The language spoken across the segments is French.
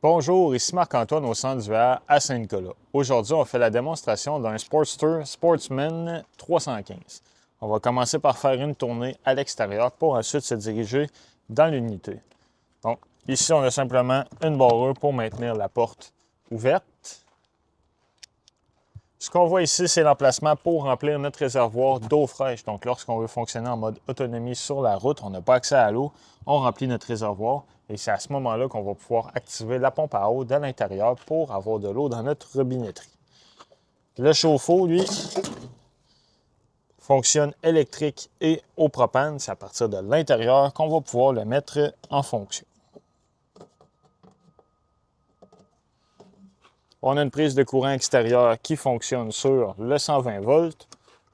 Bonjour, ici Marc-Antoine au Centre d'hiver à Saint-Nicolas. Aujourd'hui, on fait la démonstration d'un Sportster Sportsman 315. On va commencer par faire une tournée à l'extérieur pour ensuite se diriger dans l'unité. Donc, ici, on a simplement une barrure pour maintenir la porte ouverte. Ce qu'on voit ici, c'est l'emplacement pour remplir notre réservoir d'eau fraîche. Donc, lorsqu'on veut fonctionner en mode autonomie sur la route, on n'a pas accès à l'eau, on remplit notre réservoir et c'est à ce moment-là qu'on va pouvoir activer la pompe à eau de l'intérieur pour avoir de l'eau dans notre robinetterie. Le chauffe-eau, lui, fonctionne électrique et au propane. C'est à partir de l'intérieur qu'on va pouvoir le mettre en fonction. On a une prise de courant extérieur qui fonctionne sur le 120 volts,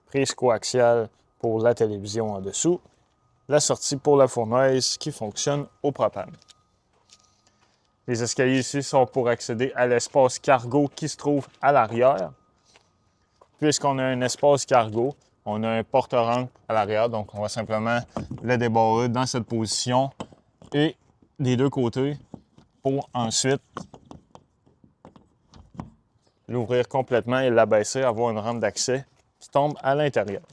prise coaxiale pour la télévision en dessous, la sortie pour la fournaise qui fonctionne au propane. Les escaliers ici sont pour accéder à l'espace cargo qui se trouve à l'arrière. Puisqu'on a un espace cargo, on a un porte-rampe à l'arrière, donc on va simplement le débarrer dans cette position et des deux côtés pour ensuite l'ouvrir complètement et l'abaisser, avoir une rampe d'accès qui tombe à l'intérieur.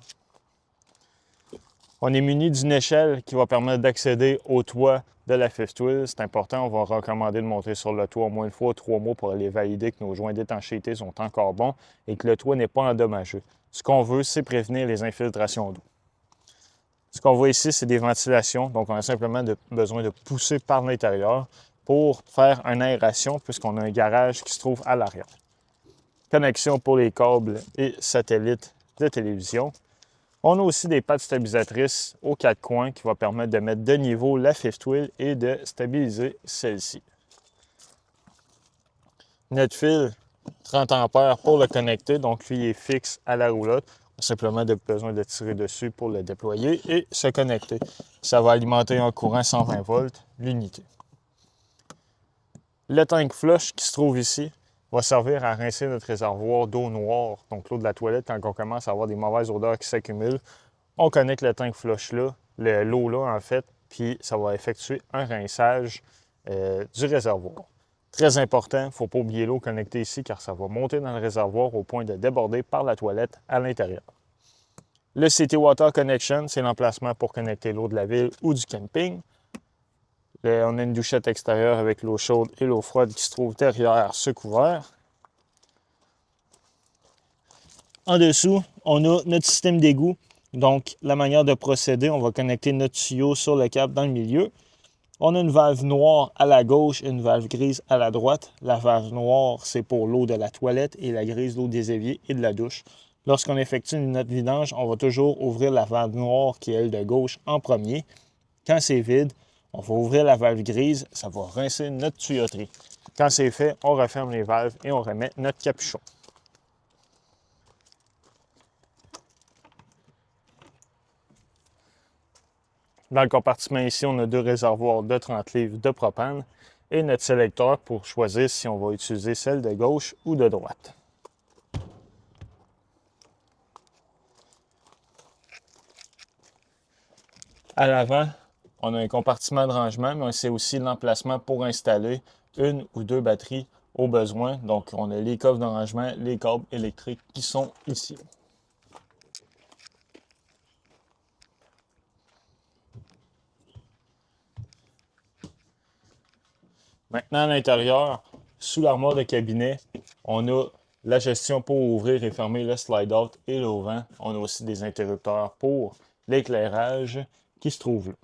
On est muni d'une échelle qui va permettre d'accéder au toit de la fifth wheel. C'est important, on va recommander de monter sur le toit au moins une fois ou 3 mois pour aller valider que nos joints d'étanchéité sont encore bons et que le toit n'est pas endommagé. Ce qu'on veut, c'est prévenir les infiltrations d'eau. Ce qu'on voit ici, c'est des ventilations. Donc, on a simplement besoin de pousser par l'intérieur pour faire une aération puisqu'on a un garage qui se trouve à l'arrière. Connexion pour les câbles et satellites de télévision. On a aussi des pattes stabilisatrices aux 4 coins qui vont permettre de mettre de niveau la fifth wheel et de stabiliser celle-ci. Notre fil 30 ampères pour le connecter, donc lui il est fixe à la roulotte. On a simplement besoin de tirer dessus pour le déployer et se connecter. Ça va alimenter un courant 120 volts l'unité. Le tank flush qui se trouve ici va servir à rincer notre réservoir d'eau noire, donc l'eau de la toilette quand on commence à avoir des mauvaises odeurs qui s'accumulent. On connecte le tank flush là, l'eau là en fait, puis ça va effectuer un rinçage du réservoir. Très important, il ne faut pas oublier l'eau connectée ici car ça va monter dans le réservoir au point de déborder par la toilette à l'intérieur. Le City Water Connection, c'est l'emplacement pour connecter l'eau de la ville ou du camping. On a une douchette extérieure avec l'eau chaude et l'eau froide qui se trouve derrière ce couvert. En dessous, on a notre système d'égout. Donc, la manière de procéder, on va connecter notre tuyau sur le câble dans le milieu. On a une valve noire à la gauche et une valve grise à la droite. La valve noire, c'est pour l'eau de la toilette et la grise, l'eau des éviers et de la douche. Lorsqu'on effectue notre vidange, on va toujours ouvrir la valve noire qui est elle de gauche en premier. Quand c'est vide, on va ouvrir la valve grise, ça va rincer notre tuyauterie. Quand c'est fait, on referme les valves et on remet notre capuchon. Dans le compartiment ici, on a 2 réservoirs de 30 livres de propane et notre sélecteur pour choisir si on va utiliser celle de gauche ou de droite. À l'avant, on a un compartiment de rangement, mais c'est aussi l'emplacement pour installer une ou 2 batteries au besoin. Donc, on a les coffres de rangement, les câbles électriques qui sont ici. Maintenant, à l'intérieur, sous l'armoire de cabinet, on a la gestion pour ouvrir et fermer le slide-out et l'auvent. On a aussi des interrupteurs pour l'éclairage qui se trouve là.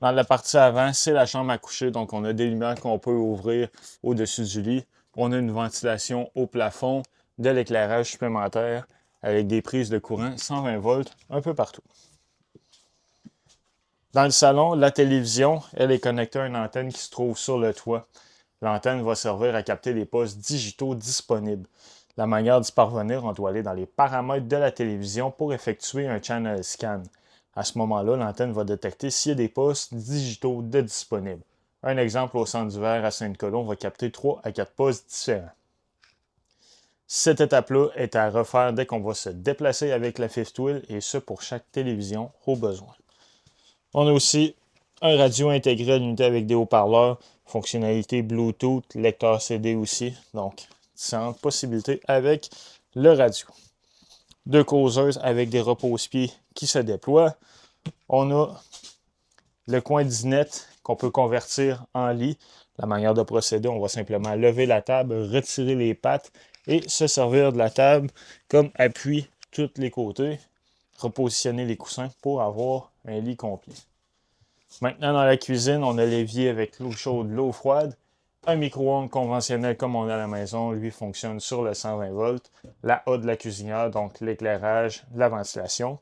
Dans la partie avant, c'est la chambre à coucher, donc on a des lumières qu'on peut ouvrir au-dessus du lit. On a une ventilation au plafond, de l'éclairage supplémentaire avec des prises de courant 120 volts un peu partout. Dans le salon, la télévision, elle est connectée à une antenne qui se trouve sur le toit. L'antenne va servir à capter les postes digitaux disponibles. La manière d'y parvenir, on doit aller dans les paramètres de la télévision pour effectuer un channel scan. À ce moment-là, l'antenne va détecter s'il y a des postes digitaux de disponibles. Un exemple, au centre d'hiver à Saint-Nicolas, on va capter 3 à 4 postes différents. Cette étape-là est à refaire dès qu'on va se déplacer avec la fifth wheel et ce pour chaque télévision au besoin. On a aussi un radio intégré à l'unité avec des haut-parleurs, fonctionnalité Bluetooth, lecteur CD aussi. Donc, différentes possibilités avec le radio. Deux causeuses avec des repose-pieds qui se déploient. On a le coin dinette qu'on peut convertir en lit. La manière de procéder, on va simplement lever la table, retirer les pattes et se servir de la table comme appui tous les côtés. Repositionner les coussins pour avoir un lit complet. Maintenant, dans la cuisine, on a l'évier avec l'eau chaude, l'eau froide. Un micro-ondes conventionnel comme on a à la maison, lui fonctionne sur le 120 volts. La haute de la cuisinière, donc l'éclairage, la ventilation.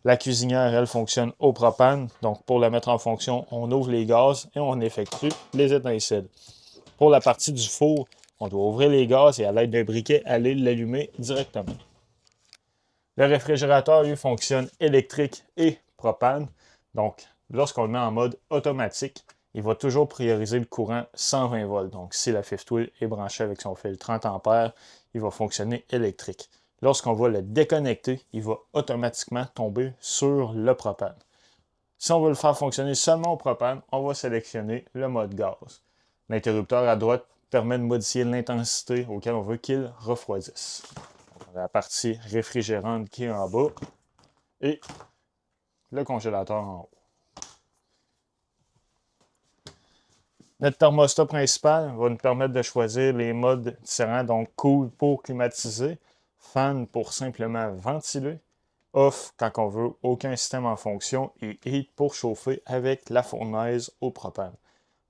La cuisinière, elle, fonctionne au propane. Donc, pour la mettre en fonction, on ouvre les gaz et on effectue les étincelles. Pour la partie du four, on doit ouvrir les gaz et à l'aide d'un briquet, aller l'allumer directement. Le réfrigérateur, lui, fonctionne électrique et propane. Donc, lorsqu'on le met en mode automatique, il va toujours prioriser le courant 120 volts. Donc, si la fifth wheel est branchée avec son fil 30 ampères, il va fonctionner électrique. Lorsqu'on va le déconnecter, il va automatiquement tomber sur le propane. Si on veut le faire fonctionner seulement au propane, on va sélectionner le mode gaz. L'interrupteur à droite permet de modifier l'intensité auquel on veut qu'il refroidisse. On a la partie réfrigérante qui est en bas et le congélateur en haut. Notre thermostat principal va nous permettre de choisir les modes différents, donc cool pour climatiser, fan pour simplement ventiler, off quand on veut aucun système en fonction et heat pour chauffer avec la fournaise au propane.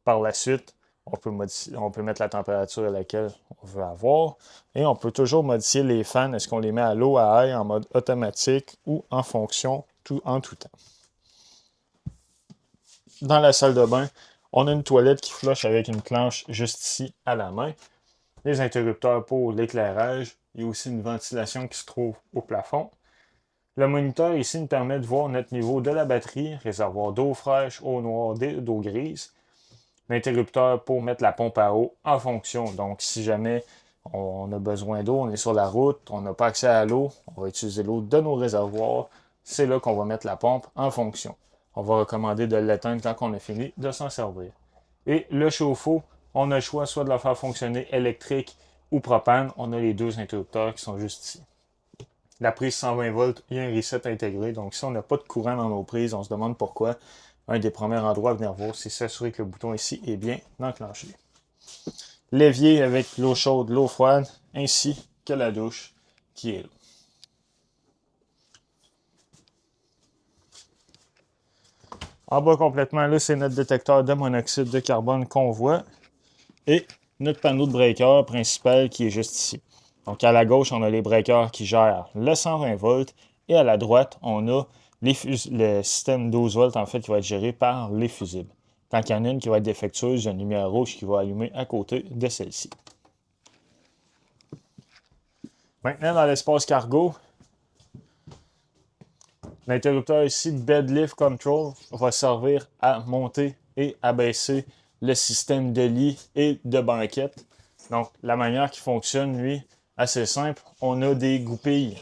Par la suite, on peut mettre la température à laquelle on veut avoir et on peut toujours modifier les fans. Est-ce qu'on les met à low, à high, en mode automatique ou en fonction en tout temps. Dans la salle de bain, on a une toilette qui flush avec une planche juste ici à la main. Les interrupteurs pour l'éclairage. Il y a aussi une ventilation qui se trouve au plafond. Le moniteur ici nous permet de voir notre niveau de la batterie, réservoir d'eau fraîche, eau noire, d'eau grise. L'interrupteur pour mettre la pompe à eau en fonction. Donc, si jamais on a besoin d'eau, on est sur la route, on n'a pas accès à l'eau, on va utiliser l'eau de nos réservoirs. C'est là qu'on va mettre la pompe en fonction. On va recommander de l'éteindre quand on a fini de s'en servir. Et le chauffe-eau, on a le choix soit de le faire fonctionner électrique ou propane. On a les deux interrupteurs qui sont juste ici. La prise 120 volts, il y a un reset intégré. Donc, si on n'a pas de courant dans nos prises, on se demande pourquoi. Un des premiers endroits à venir voir, c'est s'assurer que le bouton ici est bien enclenché. L'évier avec l'eau chaude, l'eau froide, ainsi que la douche qui est là. En bas complètement, là, c'est notre détecteur de monoxyde de carbone qu'on voit. Et notre panneau de breaker principal qui est juste ici. Donc à la gauche, on a les breakers qui gèrent le 120 volts. Et à la droite, on a le système 12 volts en fait qui va être géré par les fusibles. Quand il y en a une qui va être défectueuse, il y a une lumière rouge qui va allumer à côté de celle-ci. Maintenant, dans l'espace cargo, l'interrupteur ici, Bed Lift Control, va servir à monter et abaisser le système de lit et de banquette. Donc, la manière qui fonctionne, lui, assez simple. On a des goupilles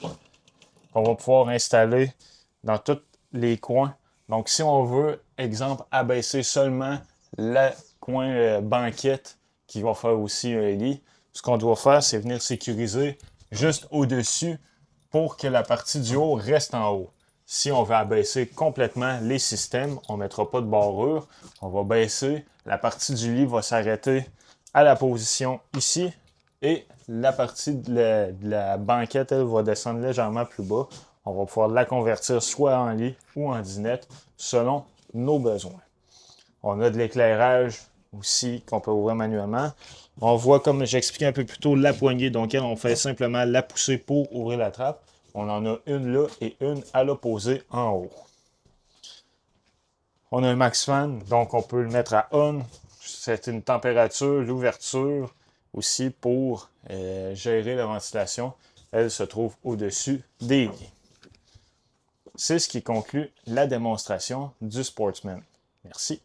qu'on va pouvoir installer dans tous les coins. Donc, si on veut, exemple, abaisser seulement le coin banquette qui va faire aussi un lit, ce qu'on doit faire, c'est venir sécuriser juste au-dessus pour que la partie du haut reste en haut. Si on veut abaisser complètement les systèmes, on ne mettra pas de barrure. On va baisser. La partie du lit va s'arrêter à la position ici. Et la partie de la banquette, elle va descendre légèrement plus bas. On va pouvoir la convertir soit en lit ou en dinette selon nos besoins. On a de l'éclairage aussi qu'on peut ouvrir manuellement. On voit, comme j'expliquais un peu plus tôt, la poignée. Donc, on fait simplement la pousser pour ouvrir la trappe. On en a une là et une à l'opposé en haut. On a un max fan, donc on peut le mettre à on. C'est une température, l'ouverture aussi pour gérer la ventilation. Elle se trouve au-dessus des lits. C'est ce qui conclut la démonstration du Sportsman. Merci.